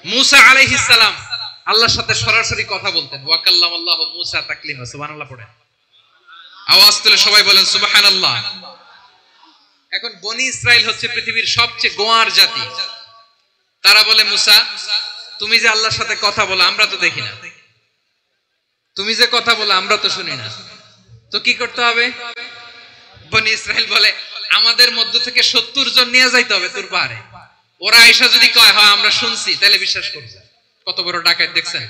মুসা আলাইহিস সালাম আল্লাহর সাথে সরাসরি কথা বলতেন। ওয়া কাল্লামাল্লাহু মুসা তাকলিমা। সুবহানাল্লাহ পড়েন, আওয়াজ তুলে সবাই বলেন সুবহানাল্লাহ। এখন বনি ইসরাইল হচ্ছে পৃথিবীর সবচেয়ে গোয়ার জাতি। তারা বলে, মুসা তুমি যে আল্লাহর সাথে কথা বলো আমরা তো দেখি না, তুমি যে কথা বলো আমরা তো শুনি না, তো কি করতে হবে? বনি ইসরাইল বলে, আমাদের মধ্য থেকে 70 জন নিয়ে যাইতে হবে তোর পাহাড়ে। ওরা আয়েশা যদি কয় হ্যাঁ আমরা শুনছি, তাহলে বিশ্বাস করবে। কত বড় ডাকাত দেখছেন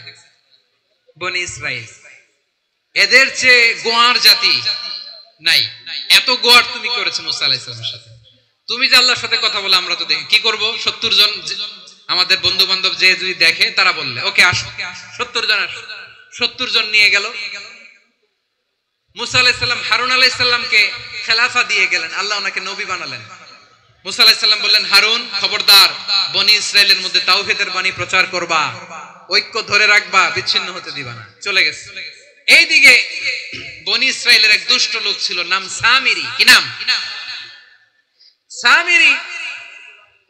বনি ইসরাইল। এদের চেয়ে গোয়ার জাতি নাই। এত গোয়ার তুমি করেছো মুসা আলাইহিস সালামের সাথে। তুমি যে আল্লাহর সাথে কথা বলে আমরা তো দেখি, কি করব? 70 জন আমাদের বন্ধু বান্ধব যে যদি দেখে তারা বললে ওকে আসো, 70 জন আসো। 70 জন নিয়ে গেল। মুসা আলাইহিস সালাম হারুন আলাইহিস সালামকে খেলাফা দিয়ে গেলেন, আল্লাহ ওনাকে নবী বানালেন। মুসা আলাইহিস সালাম বললেন, হারুন খবরদার বনি ইসরাইলের মধ্যে তাওহীদের বাণী প্রচার করবা, ঐক্য ধরে রাখবা, বিচ্ছিন্ন হতে দিবা না। চলে গেছে। এইদিকে বনি ইসরাইলের এক দুষ্ট লোক ছিল, নাম সামিরি। কি নাম? সামিরি।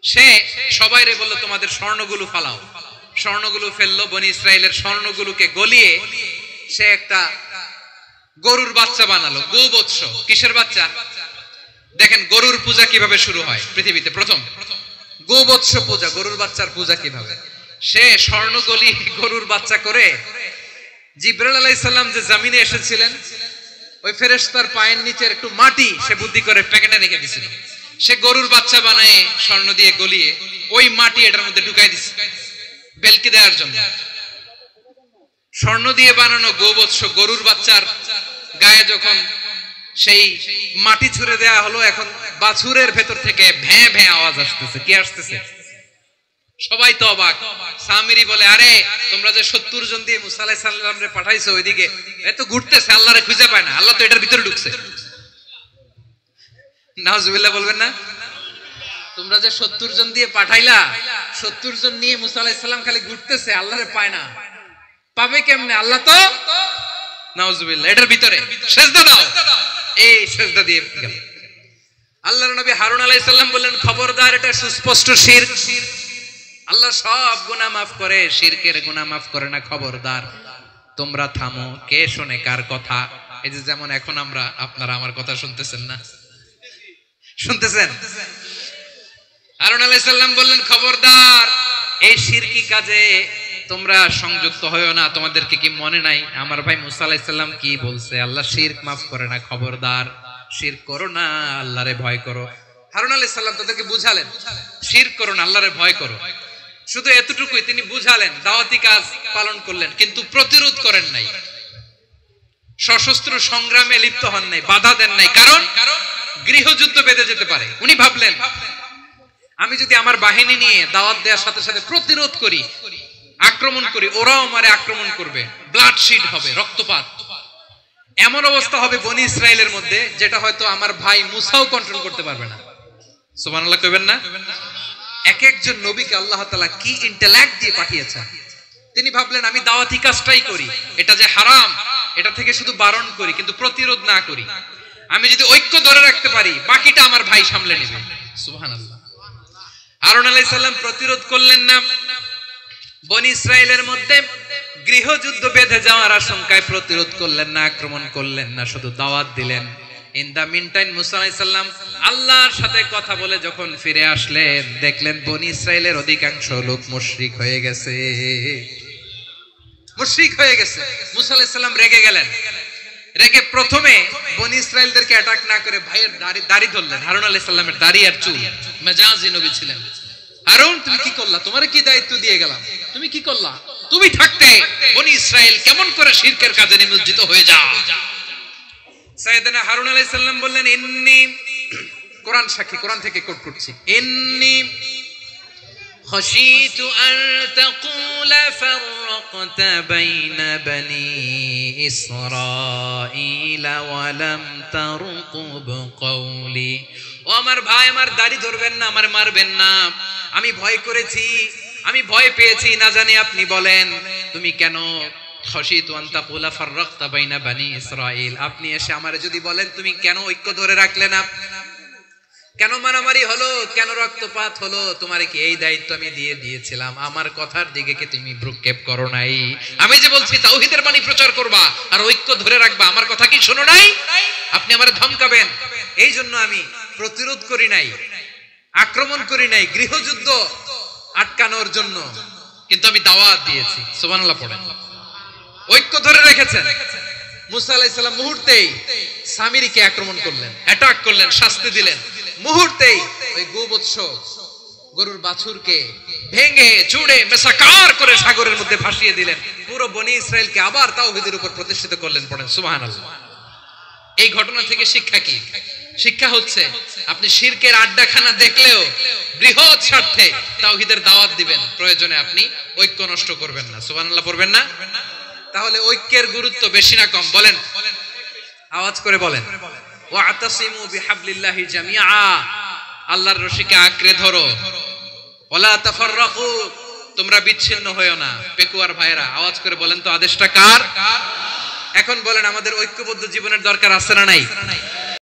সে সবাইরে বলল তোমাদের স্বর্ণগুলো ফালাও। স্বর্ণগুলো ফেললো। বনি ইসরাইলের স্বর্ণগুলোকে গলিয়ে সে একটা গরুর বাচ্চা বানালো। গোবৎস। কিসের বাচ্চা? দেখেন গরুর পূজা কিভাবে শুরু হয় পৃথিবীতে প্রথম। গোবৎস পূজা, গরুর বাচ্চার পূজা কিভাবে। সে স্বর্ণ গলি গরুর বাচ্চা করে জিবরাইল আলাইহিস সালাম যে জমিনে এসেছিলেন, ওই ফেরেশতার পায়ের নিচের একটু মাটি সে বুদ্ধি করে প্যাকেটে রেখে দিয়েছিল। সে গরুর বাচ্চা বানায় স্বর্ণ দিয়ে গলিয়ে ওই মাটি এটার মধ্যে ঢুকাই দিছে বেলকি দেওয়ার জন্য। স্বর্ণ দিয়ে বানানো গোবৎস গরুর বাচ্চার গায়ে যখন সেই মাটি ছুঁড়ে দেয়া হলো, এখন বাছুরের ভেতর থেকে ভ্যাঁ ভ্যাঁ আওয়াজ আসতেছে। কি আসতেছে? সবাই তো অবাক। সামিরি বলে, আরে তোমরা যে 70 জন দিয়ে মুসা আলাইহিস সালামরে পাঠাইছো ওইদিকে, এ তো ঘুরতেছে, আল্লাহরে খুঁজে পায় না, আল্লাহ তো এটার ভিতরে ঢুকছে। নাউজুবিল্লাহ বলবেন না? তোমরা যে 70 জন দিয়ে পাঠাইলা, 70 জন নিয়ে মুসা আলাইহিস সালাম খালি ঘুরতেছে, আল্লাহরে পায় না। পাবে কেমনে? আল্লাহ তো নাউজুবিল্লাহ এটার ভিতরে। সিজদা দাও। এই সিজদা দিয়ে গেল। আল্লাহর নবী হারুন আলাইহিস সালাম বললেন, খবরদার এটা সুস্পষ্ট শিরক। আল্লাহ সব গুনাহ maaf করে, শিরকের গুনাহ maaf করে না। খবরদার তোমরা থামো। কে শুনে কার কথা? এই যে যেমন এখন আমরা, আপনারা আমার কথা শুনতেছেন না? শুনতেছেন? হারুন আলাইহিস সালাম বললেন, খবরদার এই শিরকি কাজে তোমরা সংযুক্ত হয়ো না। তোমাদেরকে কি মনে নাই আমার ভাই মুসা আলাইহিস সালাম কি বলছে? আল্লাহ শিরক maaf করে না। খবরদার শিরক করো না, আল্লাহরে ভয় করো। হারুন আলাইহিস সালাম তাদেরকে বুঝালেন, শিরক করো না, আল্লাহরে ভয় করো। শুধু এতটুকুই তিনি বুঝালেন, দাওয়াতি কাজ পালন করলেন, কিন্তু প্রতিরোধ করেন নাই, সশস্ত্র সংগ্রামে লিপ্ত হন নাই, বাধা দেন নাই। কারণ গৃহযুদ্ধ বেঁধে যেতে পারে। উনি ভাবলেন, আমি যদি আমার বাহিনী নিয়ে দাওয়াত দেওয়ার সাথে সাথে প্রতিরোধ করি, আক্রমণ করি, ওরাও আমারে আক্রমণ করবে, ব্লাডশিড হবে, রক্তপাত। এমন অবস্থা হবে বনি ইসরাইলের মধ্যে যেটা হয়তো আমার ভাই মুসাও কন্ট্রোল করতে পারবে না। সুবহানাল্লাহ কইবেন না? এক একজন নবীকে আল্লাহ তাআলা কি ইন্টেলেক্ট দিয়ে পাঠিয়েছেন। তিনি ভাবলেন, আমি দাওয়াতি কাজটাই করি, এটা যে হারাম এটা থেকে শুধু বারণ করি, কিন্তু প্রতিরোধ না করি। আমি যদি ঐক্য ধরে রাখতে পারি, বাকিটা আমার ভাই সামলে নেবে। সুবহানাল্লাহ। হারুন আলাইহিস সালাম প্রতিরোধ করলেন না। বনি ইসরাইলের মধ্যে গৃহযুদ্ধ বেঁধে যাওয়ার আশঙ্কায় প্রতিরোধ করলেন না, আক্রমণ করলেন না, শুধু দাওয়াত দিলেন। ইন দা মিনটাইম মুসা আলাইহিস সালাম আল্লাহর সাথে কথা বলে যখন ফিরে আসলেন, দেখলেন বনি ইসরাইলের অধিকাংশ লোক মুশরিক হয়ে গেছে। মুশরিক হয়ে গেছে। মুসা আলাইহিস সালাম রেগে গেলেন। রেগে প্রথমে বনি ইসরাইলদেরকে অ্যাটাক না করে ভাইয়ের দাড়ি ধরলেন। হারুন আলাইহিস সালামের দাড়ি আর চুল। মেজাজি নবী ছিলেন। হারুন তুমি কি করলা? তোমারে কি দায়িত্ব দিয়ে গেলাম? তুমি কি করলা? তুমি থাকতে বনি ইসরাইল কেমন করে শিরকের কাজে নিমজ্জিত হয়ে যায়? সাইয়েদনা হারুন আলাইহিস সালাম বললেন, ইন্নী, কোরআন সাক্ষী, কোরআন থেকে কোট করছি, ইন্নী খাশিতু আন তাকুলা ফাররাকতা বাইনা বনি ইসরাঈলা ওয়া লাম তারকুব কওলি। ও আমার ভাই, আমার দাড়ি ধরবেন না, আমার মারবেন না। আমি ভয় করেছি, আমি ভয় পেয়েছি, না জানি আপনি বলেন তুমি কেন খাশিতু আন তাকুলা ফাররাকতা বাইনা বনি ইসরাঈল, আপনি এসে আমারে যদি বলেন তুমি কেন ঐক্য ধরে রাখলে না, কেন মারামারি হলো, কেন রক্তপাত হলো? তোমারে কি এই দায়িত্ব আমি দিয়েছিলাম? আমার কথার দিকে কি তুমি ভ্রুক্ষেপ করো নাই? আমি যে বলছি তাওহীদের বাণী প্রচার করবা আর ঐক্য ধরে রাখবা, আমার কথা কি শোনো নাই? আপনি আমারে ধমকাবেন, এই জন্য আমি প্রতিরোধ করি নাই, আক্রমণ করি নাই, গৃহযুদ্ধ আটকানোর জন্য কিন্তু আমি দাওয়াত দিয়েছি। সুবহানাল্লাহ পড়েন। ঐক্য ধরে রেখেছেন। মুসা আলাইহিস সালাম মুহূর্তেই সামিরীকে আক্রমণ করলেন, অ্যাটাক করলেন, শাস্তি দিলেন। মুহূর্তেই ওই গোবৎস গরুর বাছুরকে ভেঙে চুড়ে মেসাকার করে সাগরের মধ্যে ভাসিয়ে দিলেন। পুরো বনি ইসরায়েলকে আবার তাওহীদের উপর প্রতিষ্ঠিত করলেন। পড়েন সুবহানাল্লাহ। এই ঘটনা থেকে শিক্ষা কি? শিক্ষা হচ্ছে আপনি শিরকের আড্ডাখানা দেখলেও বৃহৎ স্বার্থে তাওহীদের দাওয়াত দিবেন, প্রয়োজনে আপনি ঐক্য নষ্ট করবেন না। সুবহানাল্লাহ পড়বেন না? তাহলে ঐক্যের গুরুত্ব বেশি না কম? বলেন, আওয়াজ করে বলেন। ওয়াতাসিমু বিহাবলিল্লাহি জামিআ, আল্লাহর রশিকে আঁকড়ে ধরো। ওয়ালা তাফাররাকু, তোমরা বিচ্ছিন্ন হয়ো না। পেকুয়ার ভাইরা আওয়াজ করে বলেন তো, আদেশটা কার? এখন বলেন, আমাদের ঐক্যবদ্ধ জীবনের দরকার আছে না নাই?